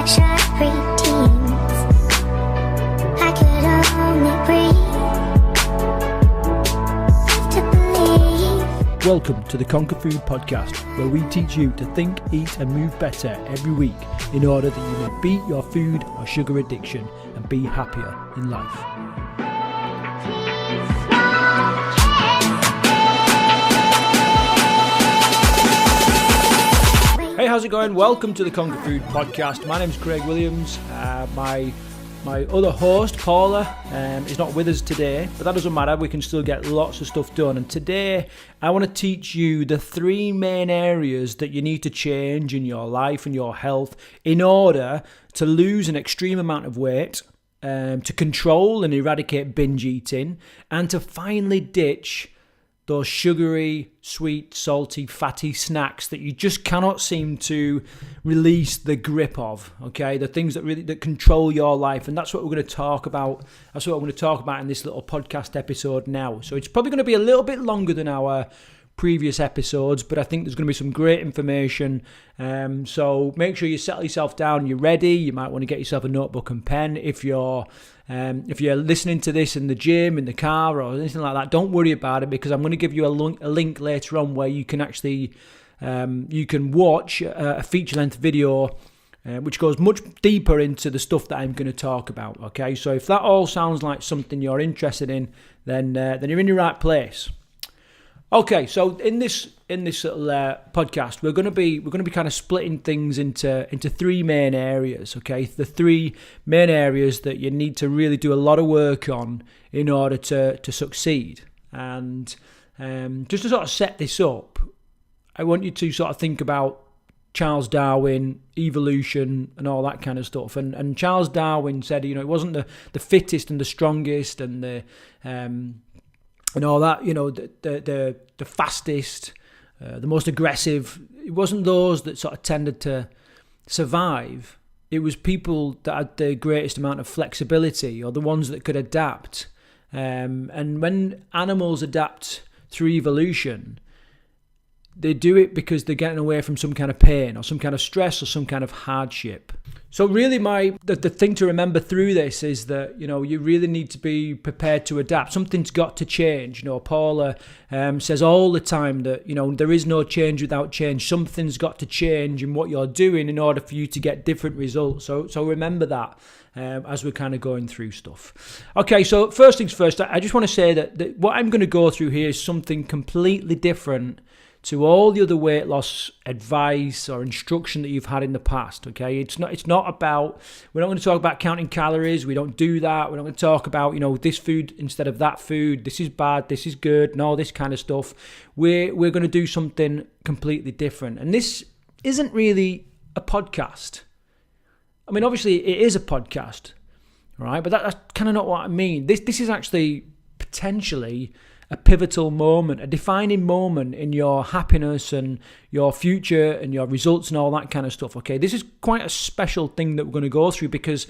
short routines. I could only breathe to believe. Welcome to the Conquer Food Podcast, where we teach you to think, eat and move better every week in order that you may beat your food or sugar addiction and be happier in life. Hey, how's it going? Welcome to the Conquer Food Podcast. My name's Craig Williams. My other host, Paula, is not with us today, but that doesn't matter. We can still get lots of stuff done. And today, I want to teach you the three main areas that you need to change in your life and your health in order to lose an extreme amount of weight, to control and eradicate binge eating, and to finally ditch those sugary, sweet, salty, fatty snacks that you just cannot seem to release the grip of, okay? The things that control your life. And that's what we're going to talk about. That's what I'm going to talk about in this little podcast episode now. So it's probably going to be a little bit longer than our previous episodes, but I think there's going to be some great information. So make sure you settle yourself down, you're ready. You might want to get yourself a notebook and pen. If you're listening to this in the gym, in the car, or anything like that, don't worry about it, because I'm going to give you a link later on where you can actually you can watch a feature-length video which goes much deeper into the stuff that I'm going to talk about. Okay, so if that all sounds like something you're interested in, then you're in the right place. Okay, so in this little podcast, we're going to be kind of splitting things into three main areas. Okay, the three main areas that you need to really do a lot of work on in order to succeed. And just to sort of set this up, I want you to sort of think about Charles Darwin, evolution, and all that kind of stuff. And Charles Darwin said, it wasn't the fittest and the strongest and the and all that, the fastest, the most aggressive. It wasn't those that sort of tended to survive. It was people that had the greatest amount of flexibility, or the ones that could adapt. And when animals adapt through evolution, they do it because they're getting away from some kind of pain or some kind of stress or some kind of hardship. So really the thing to remember through this is that, you really need to be prepared to adapt. Something's got to change. Paula says all the time that, there is no change without change. Something's got to change in what you're doing in order for you to get different results. So remember that as we're kind of going through stuff. Okay, so first things first, I just want to say that what I'm going to go through here is something completely different to all the other weight loss advice or instruction that you've had in the past, okay? It's not about, we're not going to talk about counting calories, we don't do that, we're not going to talk about, this food instead of that food, this is bad, this is good, and all this kind of stuff. We're going to do something completely different. And this isn't really a podcast. I mean, obviously it is a podcast, right? But that's kind of not what I mean. This is actually potentially a pivotal moment, a defining moment in your happiness and your future and your results and all that kind of stuff, okay? This is quite a special thing that we're going to go through, because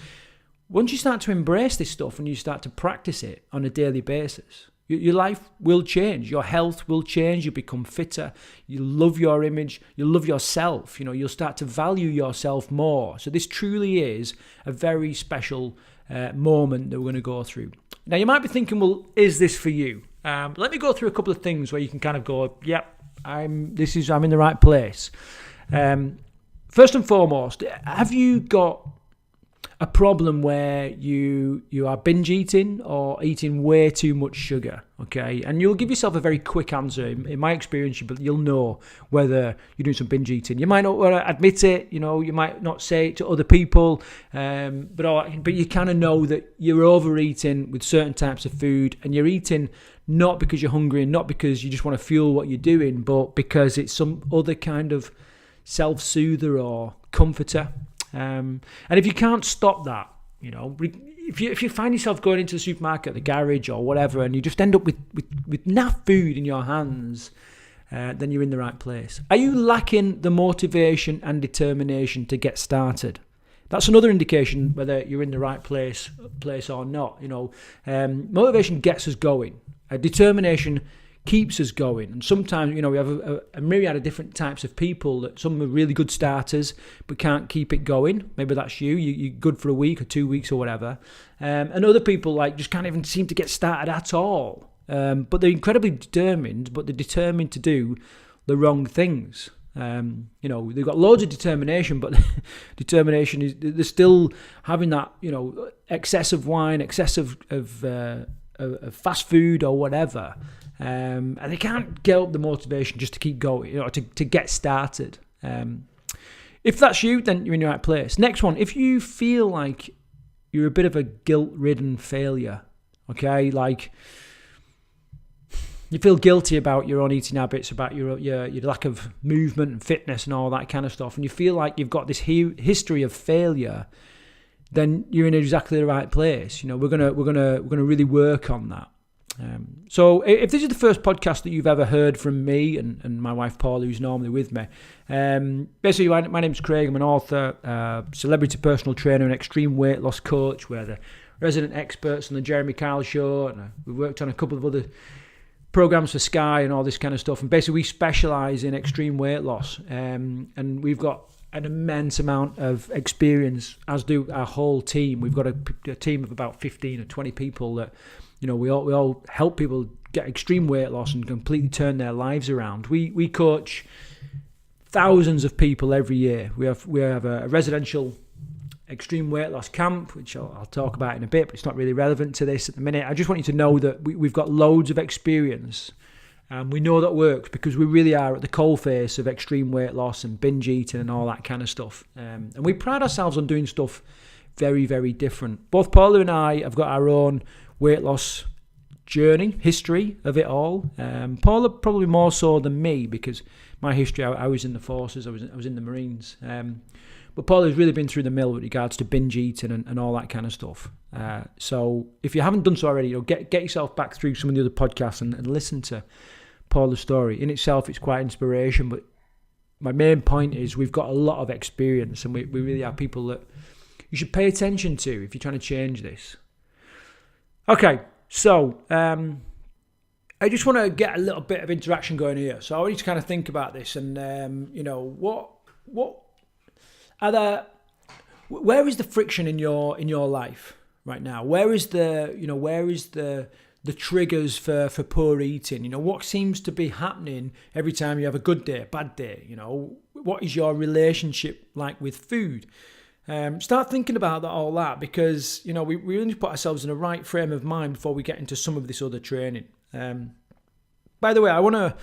once you start to embrace this stuff and you start to practice it on a daily basis, your life will change, your health will change, you become fitter, you love your image, you love yourself, you'll start to value yourself more. So this truly is a very special moment that we're going to go through. Now you might be thinking, well, is this for you? Let me go through a couple of things where you can kind of go, yep, I'm in the right place. First and foremost, have you got a problem where you are binge eating or eating way too much sugar? Okay, and you'll give yourself a very quick answer. In my experience, you'll know whether you're doing some binge eating. You might not want to admit it, you might not say it to other people, but you kind of know that you're overeating with certain types of food, and you're eating not because you're hungry and not because you just want to fuel what you're doing, but because it's some other kind of self-soother or comforter. And if you can't stop that, if you find yourself going into the supermarket, the garage or whatever, and you just end up with naff food in your hands, then you're in the right place. Are you lacking the motivation and determination to get started? That's another indication whether you're in the right place or not. Motivation gets us going. Determination keeps us going. And sometimes, we have a myriad of different types of people. That some are really good starters but can't keep it going. Maybe that's you. You're good for a week or 2 weeks or whatever. And other people just can't even seem to get started at all. But they're incredibly determined, but they're determined to do the wrong things. They've got loads of determination, but determination is they're still having that, excess of wine, excess of fast food or whatever. And they can't get up the motivation just to keep going, to get started. If that's you, then you're in the right place. Next one, if you feel like you're a bit of a guilt-ridden failure, okay, like you feel guilty about your own eating habits, about your lack of movement and fitness and all that kind of stuff, and you feel like you've got this history of failure, then you're in exactly the right place. We're gonna really work on that. So if this is the first podcast that you've ever heard from me and my wife Paula, who's normally with me, basically my name's Craig. I'm an author, celebrity personal trainer, and extreme weight loss coach. We're the resident experts on the Jeremy Kyle Show, and we've worked on a couple of other programs for Sky and all this kind of stuff. And basically we specialize in extreme weight loss, and we've got an immense amount of experience, as do our whole team. We've got a team of about 15 or 20 people that, we all help people get extreme weight loss and completely turn their lives around. We coach thousands of people every year. We have a residential extreme weight loss camp, which I'll talk about in a bit, but it's not really relevant to this at the minute. I just want you to know that we've got loads of experience, and we know that works because we really are at the coalface of extreme weight loss and binge eating and all that kind of stuff. And we pride ourselves on doing stuff very, very different. Both Paula and I have got our own weight loss journey, history of it all. Paula probably more so than me, because my history, I was in the forces, I was in the Marines. But Paula's really been through the mill with regards to binge eating and all that kind of stuff. So if you haven't done so already, get yourself back through some of the other podcasts and listen to Paula's story. In itself, it's quite inspiration, but my main point is we've got a lot of experience, and we really are people that you should pay attention to if you're trying to change this. Okay, so I just want to get a little bit of interaction going here. So I want you to kind of think about this, and what are there? Where is the friction in your life right now? Where is the triggers for poor eating? What seems to be happening every time you have a good day, bad day? What is your relationship like with food? Start thinking about all that, because we really need to put ourselves in the right frame of mind before we get into some of this other training. By the way, I want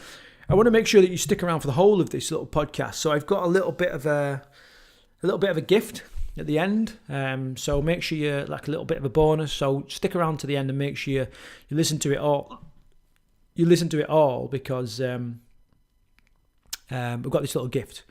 to make sure that you stick around for the whole of this little podcast. So I've got a little bit of a gift at the end. So make sure you're like a little bit of a bonus. So stick around to the end and make sure you listen to it all. You listen to it all, because we've got this little gift.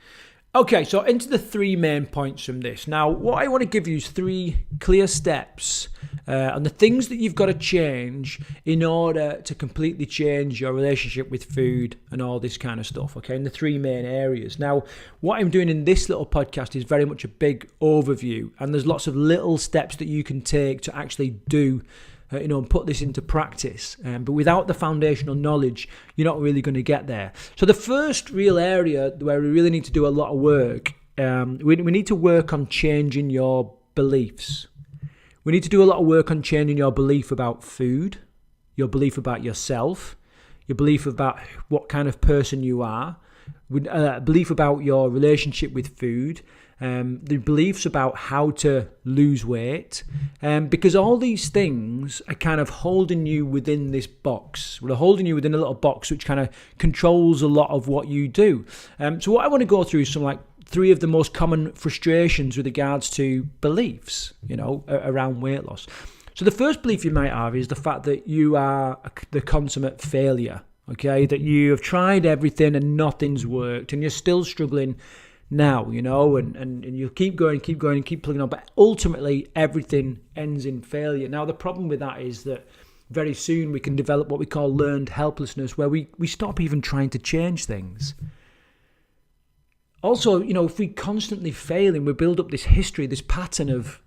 Okay, so into the three main points from this. Now, what I want to give you is 3 clear steps on the things that you've got to change in order to completely change your relationship with food and all this kind of stuff, okay, in the 3 main areas. Now, what I'm doing in this little podcast is very much a big overview, and there's lots of little steps that you can take to actually do and put this into practice. But without the foundational knowledge, you're not really going to get there. So the first real area where we really need to do a lot of work, we need to work on changing your beliefs. We need to do a lot of work on changing your belief about food, your belief about yourself, your belief about what kind of person you are, belief about your relationship with food, the beliefs about how to lose weight, because all these things are kind of holding you within this box. They're holding you within a little box which kind of controls a lot of what you do. So what I want to go through is some 3 of the most common frustrations with regards to beliefs, around weight loss. So the first belief you might have is the fact that you are the consummate failure, okay? That you have tried everything and nothing's worked, and you're still struggling now, and you'll keep going, and keep plugging on, but ultimately everything ends in failure. Now, the problem with that is that very soon we can develop what we call learned helplessness, where we stop even trying to change things. Also, if we constantly fail and we build up this history, this pattern of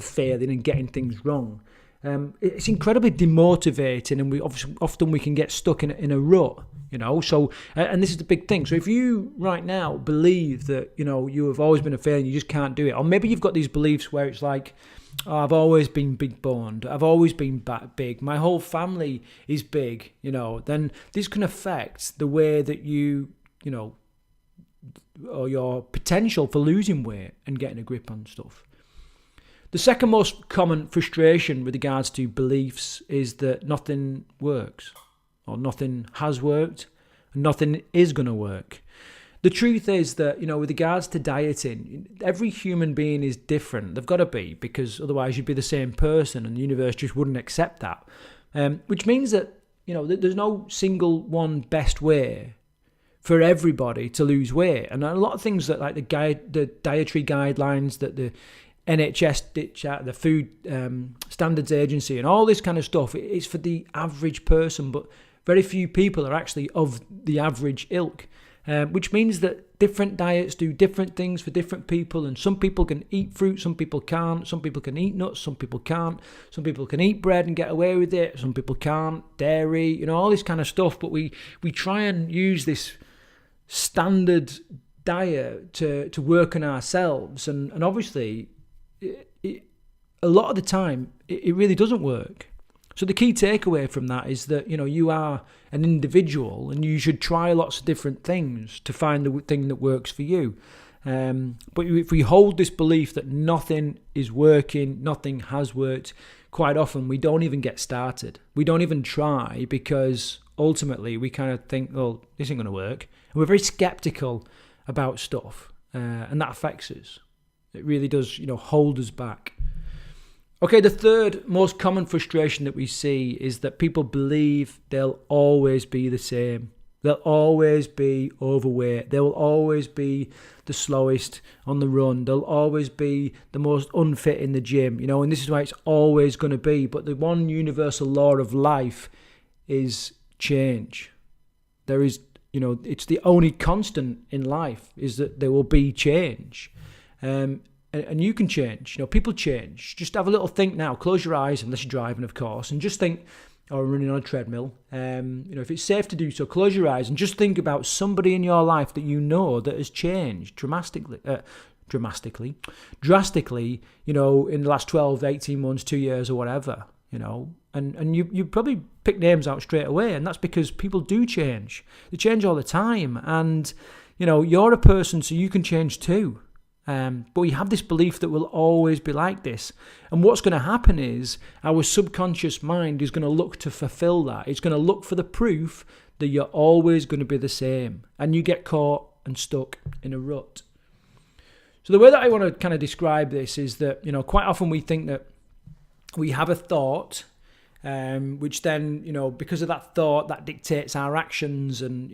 failing and getting things wrong, it's incredibly demotivating, and we often we can get stuck in a rut, So, and this is the big thing. So if you right now believe that, you have always been a failure, you just can't do it, or maybe you've got these beliefs where it's like, oh, I've always been big boned, I've always been big, my whole family is big, then this can affect the way that you or your potential for losing weight and getting a grip on stuff. The second most common frustration with regards to beliefs is that nothing works, or nothing has worked, and nothing is going to work. The truth is that, with regards to dieting, every human being is different. They've got to be, because otherwise you'd be the same person and the universe just wouldn't accept that. Which means that, there's no single one best way for everybody to lose weight. And a lot of things that, like the dietary guidelines that the NHS ditch out, the Food Standards Agency, and all this kind of stuff, it's for the average person, but very few people are actually of the average ilk, which means that different diets do different things for different people, and some people can eat fruit, some people can't, some people can eat nuts, some people can't, some people can eat bread and get away with it, some people can't, dairy, all this kind of stuff, but we try and use this standard diet to work on ourselves, and obviously a lot of the time it really doesn't work. So the key takeaway from that is that you are an individual, and you should try lots of different things to find the thing that works for you. But if we hold this belief that nothing is working, nothing has worked, quite often we don't even get started. We don't even try, because ultimately we kind of think, oh, this ain't going to work. And we're very skeptical about stuff, and that affects us. It really does, hold us back. Okay, the third most common frustration that we see is that people believe they'll always be the same. They'll always be overweight. They will always be the slowest on the run. They'll always be the most unfit in the gym, and this is why it's always going to be. But the one universal law of life is change. There is, it's the only constant in life, is that there will be change. And you can change. People change. Just have a little think now. Close your eyes, unless you're driving, of course, and just think, or running on a treadmill. If it's safe to do so, close your eyes and just think about somebody in your life that that has changed drastically, in the last 12, 18 months, 2 years, or whatever. And you probably pick names out straight away, and that's because people do change. They change all the time, and you're a person, so you can change too. But we have this belief that we'll always be like this. And what's going to happen is our subconscious mind is going to look to fulfill that. It's going to look for the proof that you're always going to be the same. And you get caught and stuck in a rut. So the way that I want to kind of describe this is that, quite often we think that we have a thought, which then, because of that thought, that dictates our actions, and,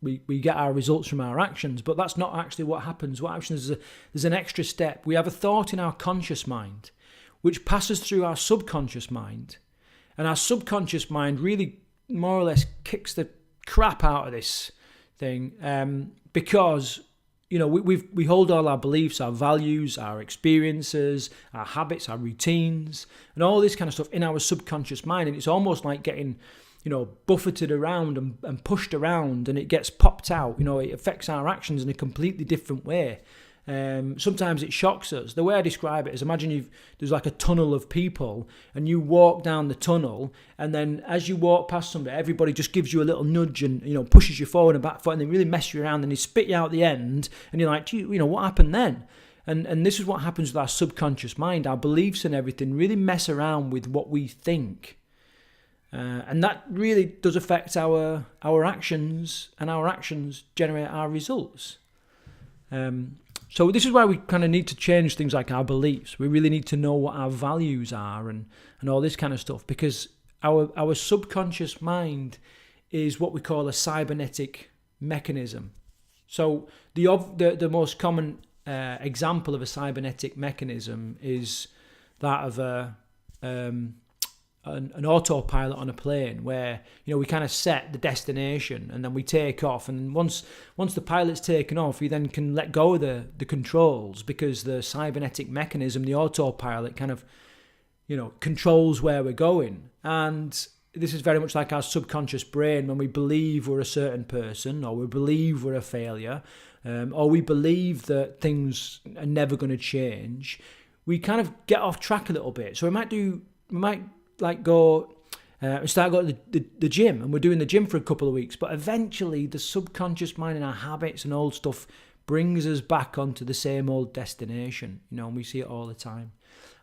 we get our results from our actions, but that's not actually what happens. What happens is there's an extra step. We have a thought in our conscious mind, which passes through our subconscious mind, and our subconscious mind really more or less kicks the crap out of this thing, because we hold all our beliefs, our values, our experiences, our habits, our routines, and all this kind of stuff in our subconscious mind, and it's almost like getting buffeted around and pushed around, and it gets popped out. It affects our actions in a completely different way. Sometimes it shocks us. The way I describe it is, imagine there's like a tunnel of people, and you walk down the tunnel, and then as you walk past somebody, everybody just gives you a little nudge and pushes you forward and back foot, and they really mess you around, and they spit you out the end, and you're like, what happened then? And this is what happens with our subconscious mind. Our beliefs and everything really mess around with what we think. And that really does affect our actions, and our actions generate our results. So this is why we kind of need to change things like our beliefs. We really need to know what our values are and all this kind of stuff, because our subconscious mind is what we call a cybernetic mechanism. So the most common example of a cybernetic mechanism is that of an autopilot on a plane, where we kind of set the destination and then we take off, and once the pilot's taken off, you then can let go of the controls, because the cybernetic mechanism, the autopilot, kind of controls where we're going. And this is very much like our subconscious brain. When we believe we're a certain person, or we believe we're a failure, or we believe that things are never going to change, we kind of get off track a little bit. So we might go and start going to the gym, and we're doing the gym for a couple of weeks, but eventually the subconscious mind and our habits and old stuff brings us back onto the same old destination, and we see it all the time.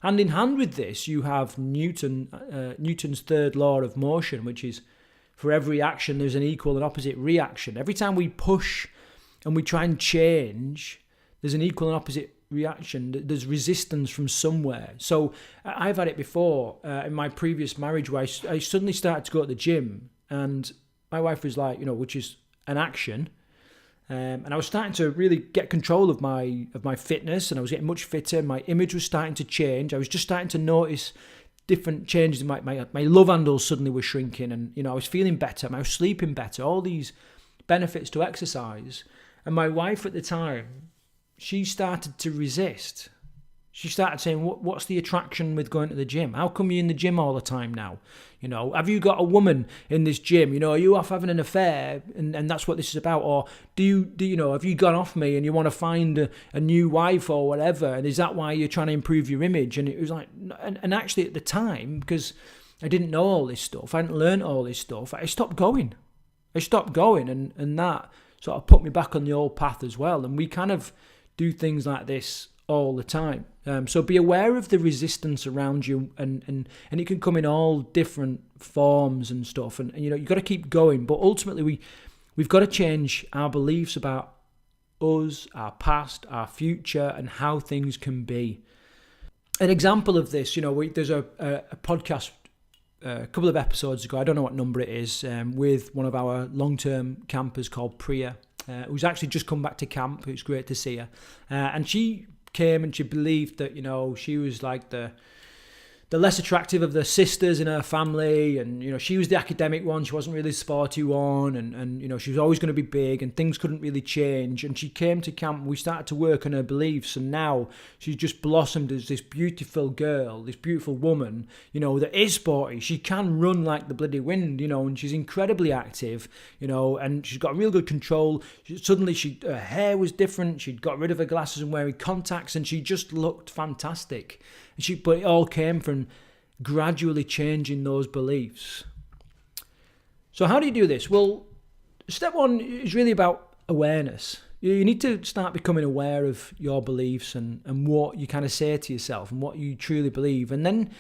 Hand in hand with this, you have Newton's third law of motion, which is for every action, there's an equal and opposite reaction. Every time we push and we try and change, there's an equal and opposite reaction. There's resistance from somewhere. So I've had it before in my previous marriage where I suddenly started to go to the gym, and my wife was like, which is an action. And I was starting to really get control of my fitness, and I was getting much fitter. My image was starting to change. I was just starting to notice different changes in my love handles suddenly were shrinking, and I was feeling better. I was sleeping better. All these benefits to exercise. And my wife at the time, she started to resist. She started saying, what's the attraction with going to the gym? How come you're in the gym all the time now? Have you got a woman in this gym? Are you off having an affair and that's what this is about? Or do you have you gone off me and you want to find a new wife or whatever? And is that why you're trying to improve your image? And it was like, and actually at the time, because I didn't know all this stuff, I hadn't learned all this stuff, I stopped going. And that sort of put me back on the old path as well. And we kind of do things like this all the time. So be aware of the resistance around you, and it can come in all different forms and stuff. And you've got to keep going. But ultimately, we've got to change our beliefs about us, our past, our future, and how things can be. An example of this, there's a podcast a couple of episodes ago, I don't know what number it is, with one of our long-term campers called Priya, who's actually just come back to camp. It's great to see her. And she came and she believed that, she was like the less attractive of the sisters in her family, and she was the academic one, she wasn't really the sporty one, and she was always going to be big, and things couldn't really change. And she came to camp, and we started to work on her beliefs, and now she's just blossomed as this beautiful girl, this beautiful woman, that is sporty. She can run like the bloody wind, and she's incredibly active, and she's got real good control. Suddenly her hair was different, she'd got rid of her glasses and wearing contacts, and she just looked fantastic. But it all came from gradually changing those beliefs. So how do you do this? Well, step one is really about awareness. You need to start becoming aware of your beliefs and what you kind of say to yourself and what you truly believe. And then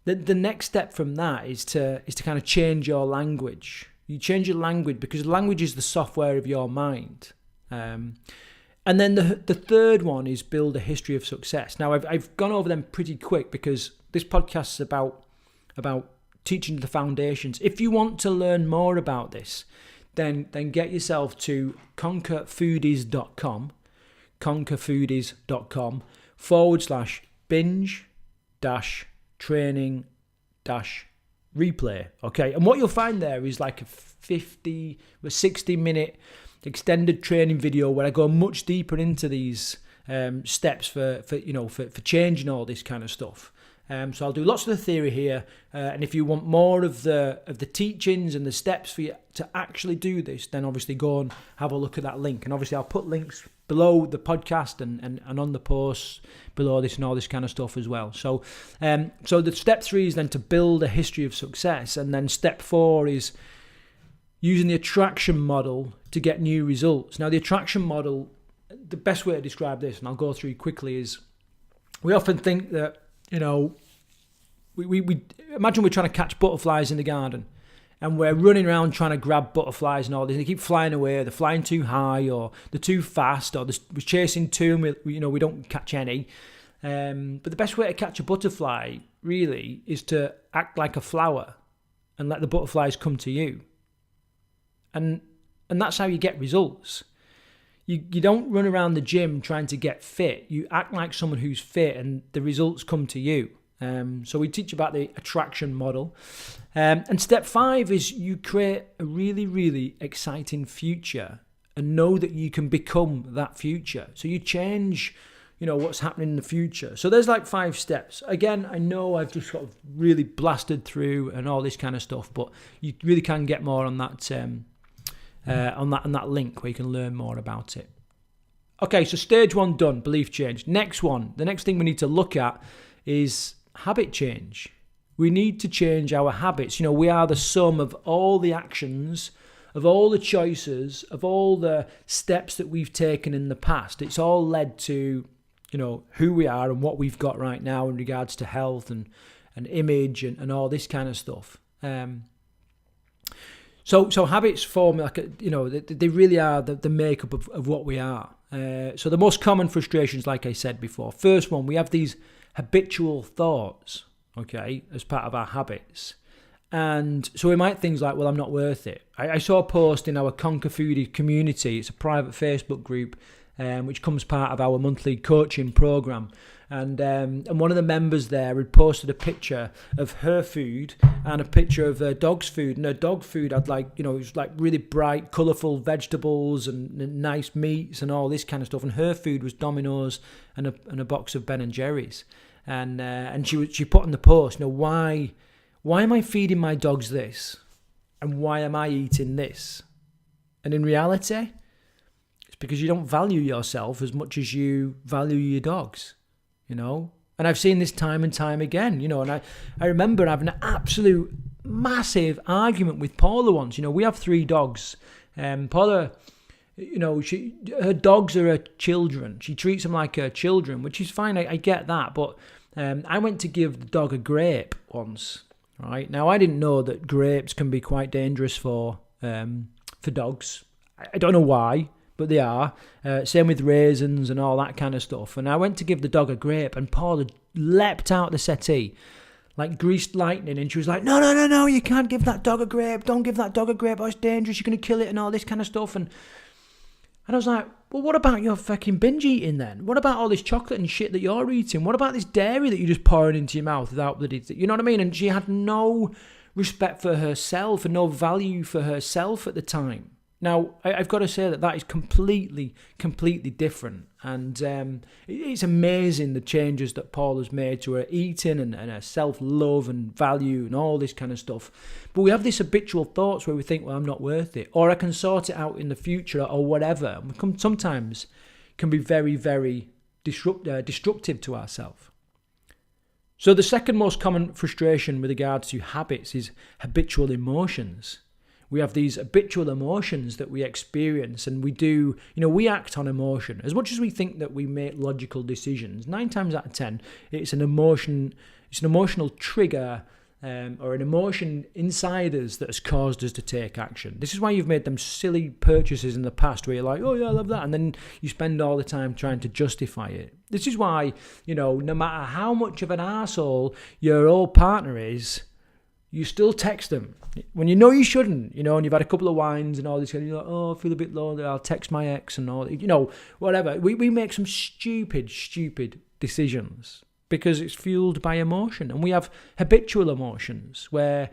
the next step from that is to kind of change your language. You change your language because language is the software of your mind. And then the third one is build a history of success. Now, I've gone over them pretty quick because this podcast is about teaching the foundations. If you want to learn more about this, then get yourself to conquerfoodies.com/binge-training-replay. Okay, and what you'll find there is like a 60-minute extended training video where I go much deeper into these steps for changing all this kind of stuff. So I'll do lots of the theory here, and if you want more of the teachings and the steps for you to actually do this, then obviously go and have a look at that link. And obviously I'll put links below the podcast and on the posts below this and all this kind of stuff as well. So the step 3 is then to build a history of success, and then step 4 is using the attraction model to get new results. Now, the attraction model, the best way to describe this, and I'll go through quickly, is we often think that, we imagine we're trying to catch butterflies in the garden, and we're running around trying to grab butterflies and all this, and they keep flying away, they're flying too high, or they're too fast, or we're chasing two and we don't catch any. But the best way to catch a butterfly, really, is to act like a flower and let the butterflies come to you. And that's how you get results. You don't run around the gym trying to get fit. You act like someone who's fit, and the results come to you. So we teach about the attraction model. And step 5 is you create a really, really exciting future and know that you can become that future. So you change what's happening in the future. So there's like 5 steps. Again, I know I've just sort of really blasted through and all this kind of stuff, but you really can get more on that on that link where you can learn more about it. Okay, so stage 1 done, belief change. Next one, the next thing we need to look at is habit change. We need to change our habits. We are the sum of all the actions, of all the choices, of all the steps that we've taken in the past. It's all led to, who we are and what we've got right now in regards to health and image and all this kind of stuff. So habits form they really are the makeup of what we are. So the most common frustrations, like I said before, first one, we have these habitual thoughts, okay, as part of our habits. And so we might things like, well, I'm not worth it. I saw a post in our Conquer Foodie community. It's a private Facebook group, which comes part of our monthly coaching program. And one of the members there had posted a picture of her food and a picture of her dog's food. And her dog food had it was like really bright, colourful vegetables and nice meats and all this kind of stuff. And her food was Domino's and a box of Ben and Jerry's. And she put on the post, why am I feeding my dogs this? And why am I eating this? And in reality, it's because you don't value yourself as much as you value your dogs. And I've seen this time and time again, and I remember having an absolute massive argument with Paula once. We have 3 dogs. Paula, her dogs are her children. She treats them like her children, which is fine. I get that. But I went to give the dog a grape once, right? Now, I didn't know that grapes can be quite dangerous for dogs. I don't know why, but they are. Same with raisins and all that kind of stuff. And I went to give the dog a grape, and Paula leapt out the settee like greased lightning, and she was like, no, you can't give that dog a grape. Don't give that dog a grape. Oh, it's dangerous. You're going to kill it and all this kind of stuff. And I was like, well, what about your fucking binge eating then? What about all this chocolate and shit that you're eating? What about this dairy that you're just pouring into your mouth without bloody... You know what I mean? And she had no respect for herself and no value for herself at the time. Now, I've got to say that is completely different. And it's amazing the changes that Paula's made to her eating and her self-love and value and all this kind of stuff. But we have these habitual thoughts where we think, well, I'm not worth it. Or I can sort it out in the future or whatever. And sometimes can be very, very destructive to ourselves. So the second most common frustration with regards to habits is habitual emotions. We have these habitual emotions that we experience, and we act on emotion. As much as we think that we make logical decisions, 9 times out of 10, it's an emotional trigger or an emotion inside us that has caused us to take action. This is why you've made them silly purchases in the past where you're like, oh yeah, I love that, and then you spend all the time trying to justify it. This is why, no matter how much of an arsehole your old partner is, you still text them when you know you shouldn't, and you've had a couple of wines and all this, and you're like, oh, I feel a bit lonely, I'll text my ex and all, whatever. We make some stupid decisions because it's fueled by emotion. And we have habitual emotions where,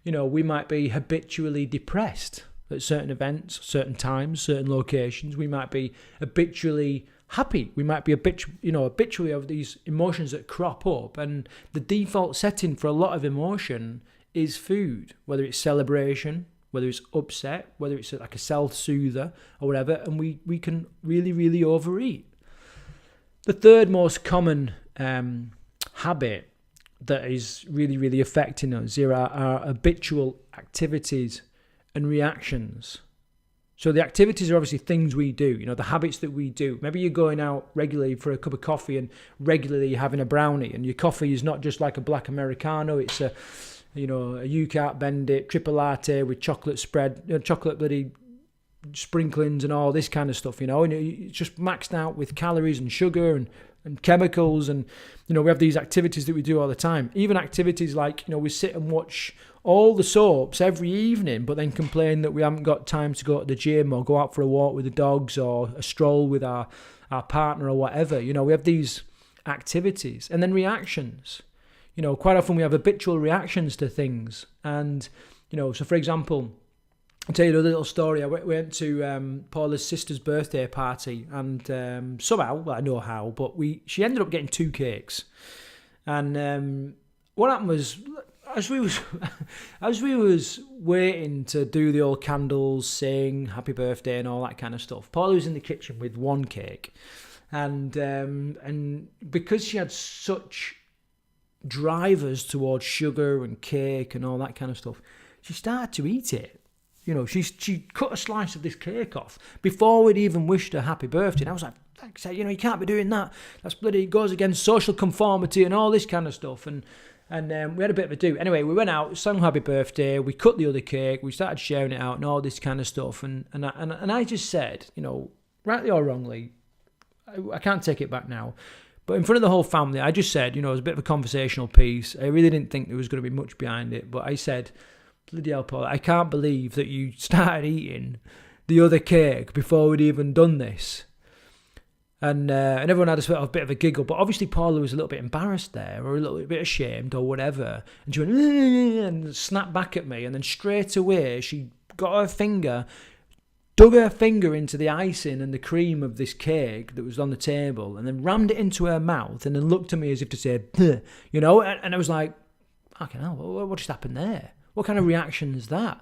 we might be habitually depressed at certain events, certain times, certain locations. We might be habitually happy. We might be habitually have these emotions that crop up, and the default setting for a lot of emotion is food, whether it's celebration, whether it's upset, whether it's like a self-soother or whatever, and we can really, really overeat. The third most common habit that is really, really affecting us here are habitual activities and reactions. So the activities are obviously things we do, the habits that we do. Maybe you're going out regularly for a cup of coffee and regularly having a brownie, and your coffee is not just like a black Americano, it's a you can't bend it, triple latte with chocolate spread, chocolate bloody sprinklings and all this kind of stuff, and it's just maxed out with calories and sugar and chemicals. And, we have these activities that we do all the time. Even activities like, we sit and watch all the soaps every evening, but then complain that we haven't got time to go to the gym or go out for a walk with the dogs or a stroll with our partner or whatever. We have these activities. And then reactions. Quite often we have habitual reactions to things. And, so for example, I'll tell you another little story. I went to Paula's sister's birthday party, and somehow, well, I know how, but she ended up getting 2 cakes. And what happened was, as we was waiting to do the old candles, sing happy birthday and all that kind of stuff, Paula was in the kitchen with 1 cake, and because she had such drivers towards sugar and cake and all that kind of stuff, she started to eat it. You know, she cut a slice of this cake off before we'd even wished her happy birthday. And I was like, you know, you can't be doing that. That's bloody, it goes against social conformity and all this kind of stuff. And we had a bit of a do. Anyway, we went out, sang happy birthday, we cut the other cake, we started sharing it out and all this kind of stuff. And I just said, you know, rightly or wrongly, I can't take it back now, but in front of the whole family, I just said, you know, it was a bit of a conversational piece. I really didn't think there was going to be much behind it, but I said, bloody hell, Paul, I can't believe that you started eating the other cake before we'd even done this. And everyone had a sort of bit of a giggle, but obviously Paula was a little bit embarrassed there, or a little bit ashamed, or whatever. And she went, and snapped back at me, and then straight away she got her finger, dug her finger into the icing and the cream of this cake that was on the table, and then rammed it into her mouth, and then looked at me as if to say, you know, and I was like, fucking hell, what just happened there? What kind of reaction is that?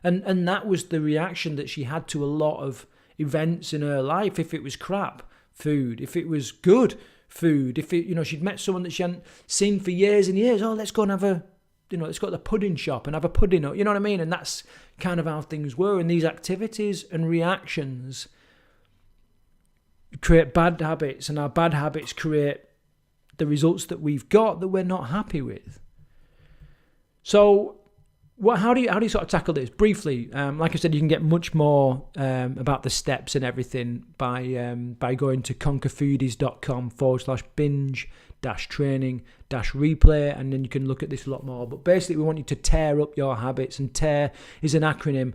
And that was the reaction that she had to a lot of events in her life. If it was crap, food. If it was good, food. If it, you know, she'd met someone that she hadn't seen for years and years. Oh, let's go and have a, you know, let's go to the pudding shop and have a pudding. You know what I mean? And that's kind of how things were. And these activities and reactions create bad habits, and our bad habits create the results that we've got that we're not happy with. So, how do you sort of tackle this? Briefly, like I said, you can get much more about the steps and everything by going to conquerfoodies.com/binge-training-replay, and then you can look at this a lot more. But basically, we want you to tear up your habits, and TEAR is an acronym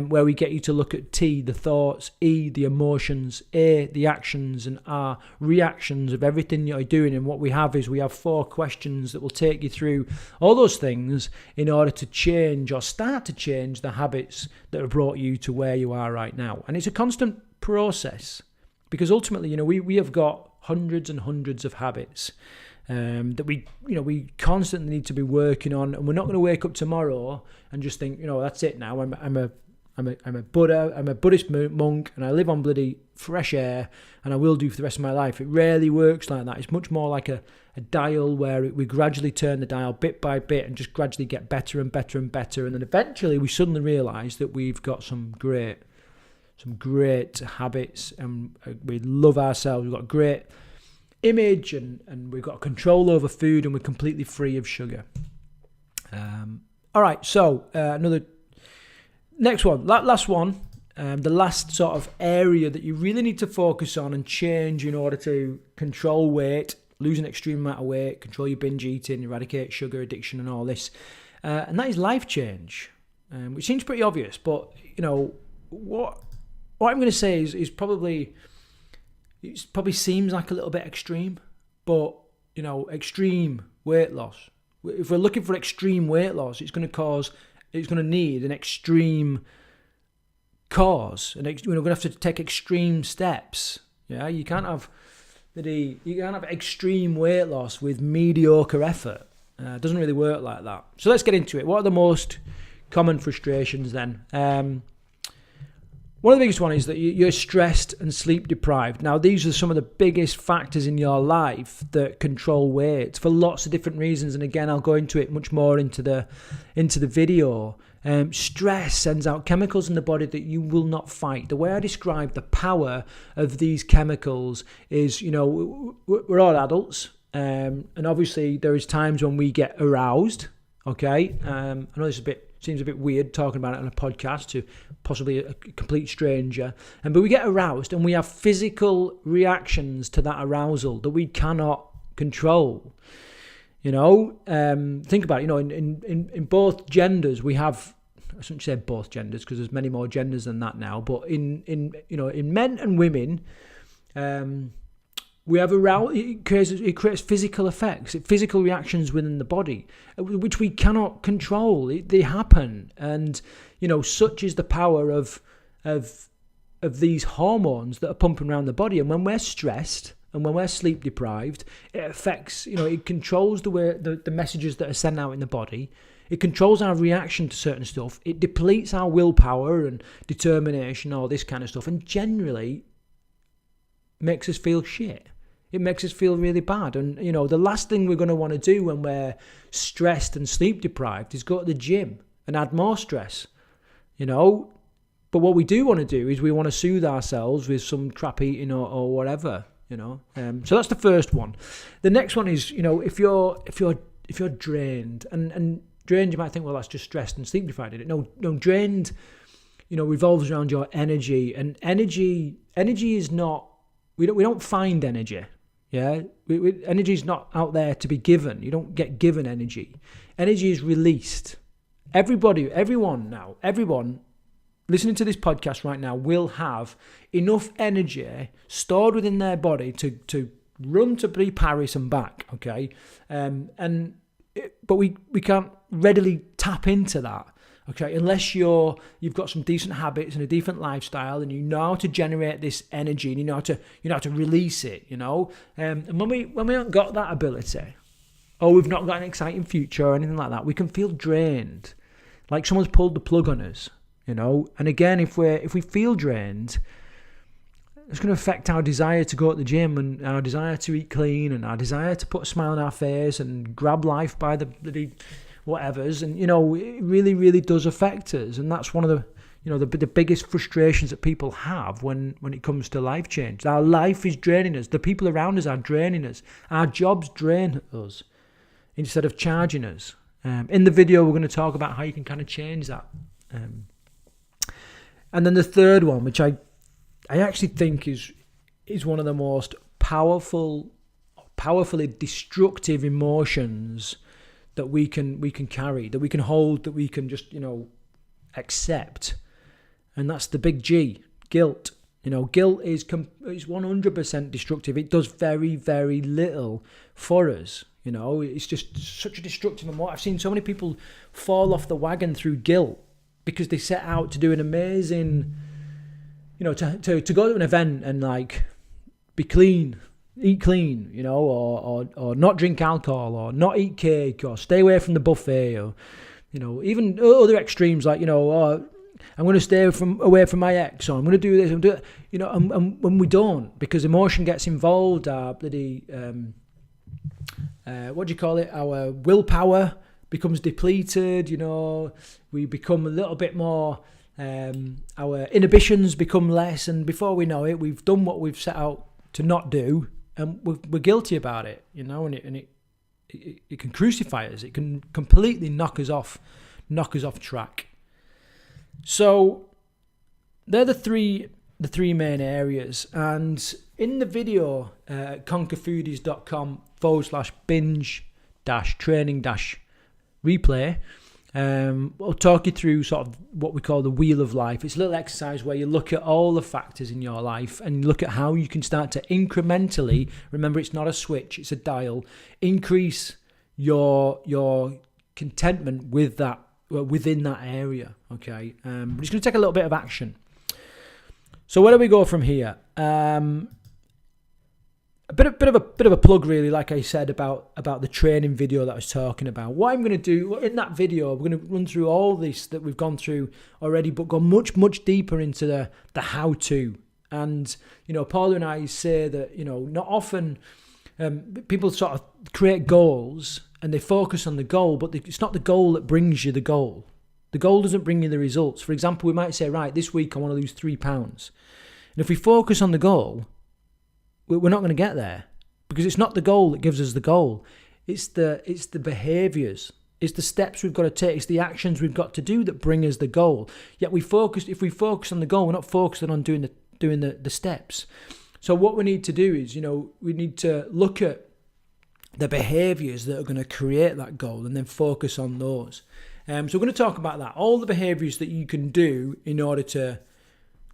where we get you to look at T, the thoughts, E, the emotions, A, the actions, and R, reactions of everything you're doing. And what we have 4 questions that will take you through all those things in order to change or start to change the habits that have brought you to where you are right now. And it's a constant process, because ultimately, you know, we have got hundreds and hundreds of habits that we constantly need to be working on, and we're not going to wake up tomorrow and just think, you know, that's it now. I'm a Buddha, I'm a Buddhist monk, and I live on bloody fresh air, and I will do for the rest of my life. It rarely works like that. It's much more like a dial where we gradually turn the dial bit by bit and just gradually get better and better and better, and then eventually we suddenly realise that we've got some great habits, and we love ourselves. We've got a great image, and we've got control over food, and we're completely free of sugar. All right, so another next one, last one, the last sort of area that you really need to focus on and change in order to control weight, lose an extreme amount of weight, control your binge eating, eradicate sugar addiction, and all this, and that is life change, which seems pretty obvious, but you know what I'm going to say is probably seems like a little bit extreme, but you know, extreme weight loss. If we're looking for extreme weight loss, it's going to need an extreme cause, and we're going to have to take extreme steps. Yeah, you can't have extreme weight loss with mediocre effort. It doesn't really work like that. So let's get into it. What are the most common frustrations then? One of the biggest one is that you're stressed and sleep deprived. Now, these are some of the biggest factors in your life that control weight for lots of different reasons. And again, I'll go into it much more into the video. Stress sends out chemicals in the body that you will not fight. The way I describe the power of these chemicals is, you know, we're all adults. And obviously there is times when we get aroused. Okay. I know this seems a bit weird talking about it on a podcast to possibly a complete stranger. But we get aroused and we have physical reactions to that arousal that we cannot control. You know, think about it, you know, in both genders we have, I shouldn't say both genders because there's many more genders than that now, but in men and women, it creates physical effects, physical reactions within the body, which we cannot control. They happen, and such is the power of these hormones that are pumping around the body. And when we're stressed and when we're sleep deprived, it affects. It controls the way the messages that are sent out in the body. It controls our reaction to certain stuff. It depletes our willpower and determination, all this kind of stuff, and generally makes us feel shit. It makes us feel really bad. And, the last thing we're going to want to do when we're stressed and sleep deprived is go to the gym and add more stress, But what we do want to do is we want to soothe ourselves with some crap eating or whatever, So that's the first one. The next one is, if you're drained, and drained, you might think, well, that's just stressed and sleep deprived. No, drained, revolves around your energy, and energy is not. We don't find energy. Yeah, energy is not out there to be given. You don't get given energy. Energy is released. Everyone listening to this podcast right now will have enough energy stored within their body to run to Paris and back. Okay, but we can't readily tap into that. Okay, unless you've got some decent habits and a decent lifestyle, and you know how to generate this energy, and you know how to release it. And when we haven't got that ability, or we've not got an exciting future or anything like that, we can feel drained, like someone's pulled the plug on us. And again, if we feel drained, it's going to affect our desire to go to the gym, and our desire to eat clean, and our desire to put a smile on our face and grab life by the bloody whatevers. And it really, really does affect us. And that's one of the biggest frustrations that people have when it comes to life change. Our life is draining us. The people around us are draining us. Our jobs drain us instead of charging us. In the video, we're going to talk about how you can kind of change that. And then the third one, which I actually think is one of the most powerfully destructive emotions that we can carry, that we can hold, that we can just accept, and that's the big G, guilt. Guilt is 100% destructive. It does very, very little for us. It's just such a destructive emotion. I've seen so many people fall off the wagon through guilt because they set out to do an amazing, to go to an event and like be clean, eat clean, or not drink alcohol, or not eat cake, or stay away from the buffet, or even other extremes like I'm going to stay away from my ex, or I'm going to do this and do it, and when we don't, because emotion gets involved, our bloody our willpower becomes depleted. We become a little bit more, our inhibitions become less, and before we know it, we've done what we've set out to not do, and we're guilty about it, and it can crucify us. It can completely knock us off track. So they're the three main areas. And in the video, conquerfoodies.com/binge-training-replay, I'll talk you through sort of what we call the wheel of life. It's a little exercise where you look at all the factors in your life and look at how you can start to incrementally, remember it's not a switch, it's a dial, increase your contentment with that, within that area. Okay, but it's going to take a little bit of action. So where do we go from here? A bit of a plug, really, like I said, about the training video that I was talking about. What I'm going to do in that video, we're going to run through all this that we've gone through already, but go much deeper into the how-to. And Paula and I say that not often people sort of create goals and they focus on the goal, but it's not the goal that brings you the goal. The goal doesn't bring you the results. For example, we might say, right, this week I want to lose 3 pounds. And if we focus on the goal, we're not going to get there, because it's not the goal that gives us the goal. It's the behaviours. It's the steps we've got to take. It's the actions we've got to do that bring us the goal. Yet if we focus on the goal, we're not focusing on doing the steps. So what we need to do is, we need to look at the behaviours that are going to create that goal and then focus on those. So we're going to talk about that. All the behaviours that you can do in order to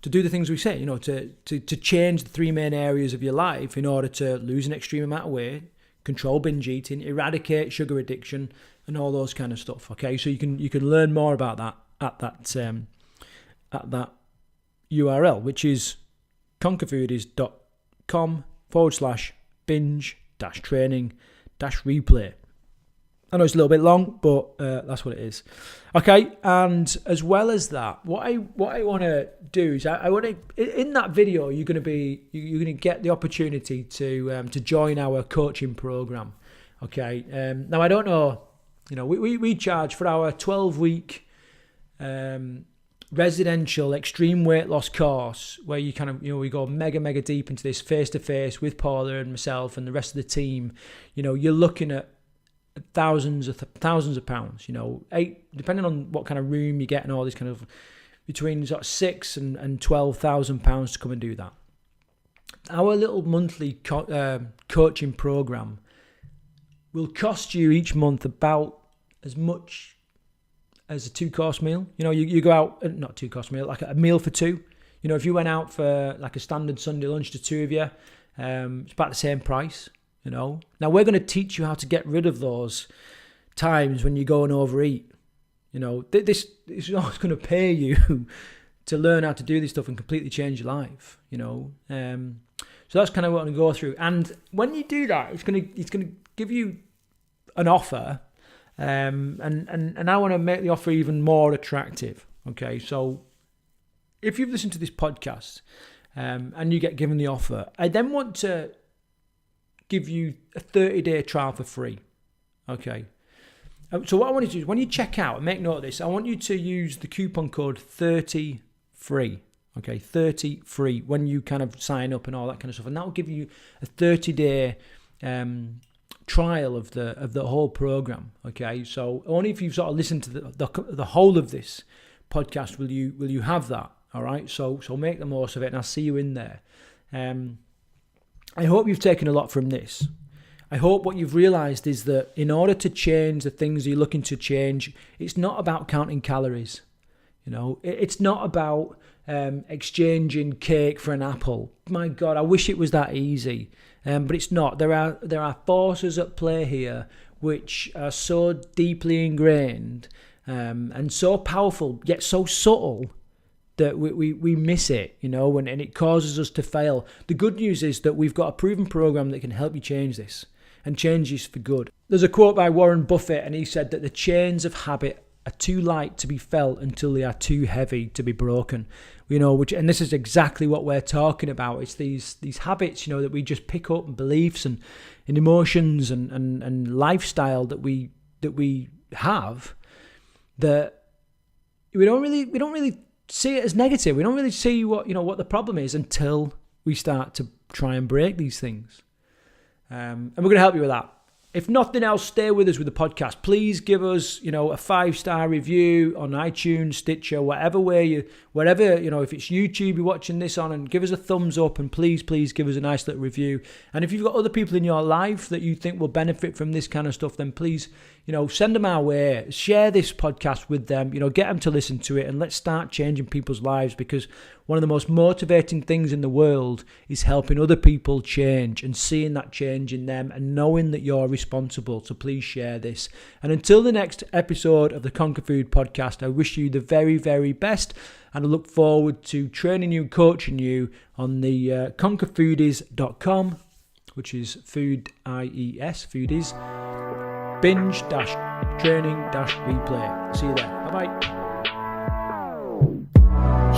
do the things we say, to change the 3 main areas of your life in order to lose an extreme amount of weight, control binge eating, eradicate sugar addiction, and all those kind of stuff. Okay, so you can learn more about that at that URL, which is conquerfoodies.com/binge-training-replay. I know it's a little bit long, but that's what it is. Okay, and as well as that, what I want to do is I want to, in that video, you're going to get the opportunity to join our coaching program. Okay, now I don't know, we charge for our 12-week residential extreme weight loss course, where you kind of, we go mega deep into this face-to-face with Paula and myself and the rest of the team. You're looking at thousands of pounds, depending on what kind of room you get and all this kind of, between sort of £6,000 and £12,000 to come and do that. Our little monthly coaching program will cost you each month about as much as a 2-course meal. You go out, not 2-course meal, like a meal for 2. If you went out for like a standard Sunday lunch to 2 of you, it's about the same price. Now we're going to teach you how to get rid of those times when you go and overeat. This is not going to pay you to learn how to do this stuff and completely change your life. So that's kind of what I'm going to go through. And when you do that, it's going to give you an offer, and I want to make the offer even more attractive. Okay, so if you've listened to this podcast and you get given the offer, I then want to give you a 30-day trial for free. Okay. So what I want you to do is, when you check out, and make note of this, I want you to use the coupon code 30FREE. Okay, 30FREE when you kind of sign up and all that kind of stuff, and that will give you a 30-day trial of the whole program. Okay, so only if you've sort of listened to the whole of this podcast will you have that. All right, so make the most of it, and I'll see you in there. I hope you've taken a lot from this. I hope what you've realised is that in order to change the things you're looking to change, it's not about counting calories. It's not about exchanging cake for an apple. My God, I wish it was that easy, but it's not. There are forces at play here which are so deeply ingrained and so powerful, yet so subtle, that we miss it, and it causes us to fail. The good news is that we've got a proven program that can help you change this, and change this for good. There's a quote by Warren Buffett, and he said that the chains of habit are too light to be felt until they are too heavy to be broken. And this is exactly what we're talking about. It's these habits, that we just pick up, and beliefs and emotions and lifestyle that we have, that we don't really see it as negative. We don't really see what the problem is until we start to try and break these things. And we're going to help you with that. If nothing else, stay with us with the podcast. Please give us, a 5-star review on iTunes, Stitcher, wherever, if it's YouTube you're watching this on, and give us a thumbs up, and please give us a nice little review. And if you've got other people in your life that you think will benefit from this kind of stuff, then please, send them our way. Share this podcast with them, get them to listen to it, and let's start changing people's lives, because one of the most motivating things in the world is helping other people change and seeing that change in them and knowing that you're responsible. So please share this. And until the next episode of the Conquer Food podcast, I wish you the very, very best, and I look forward to training you, coaching you on the conquerfoodies.com, which is food, I-E-S, foodies, binge-training-replay. See you there. Bye-bye.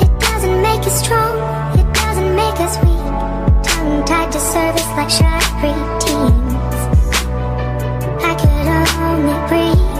It doesn't make us strong, it doesn't make us weak. Tongue-tied to service like shy preteens. I could only breathe.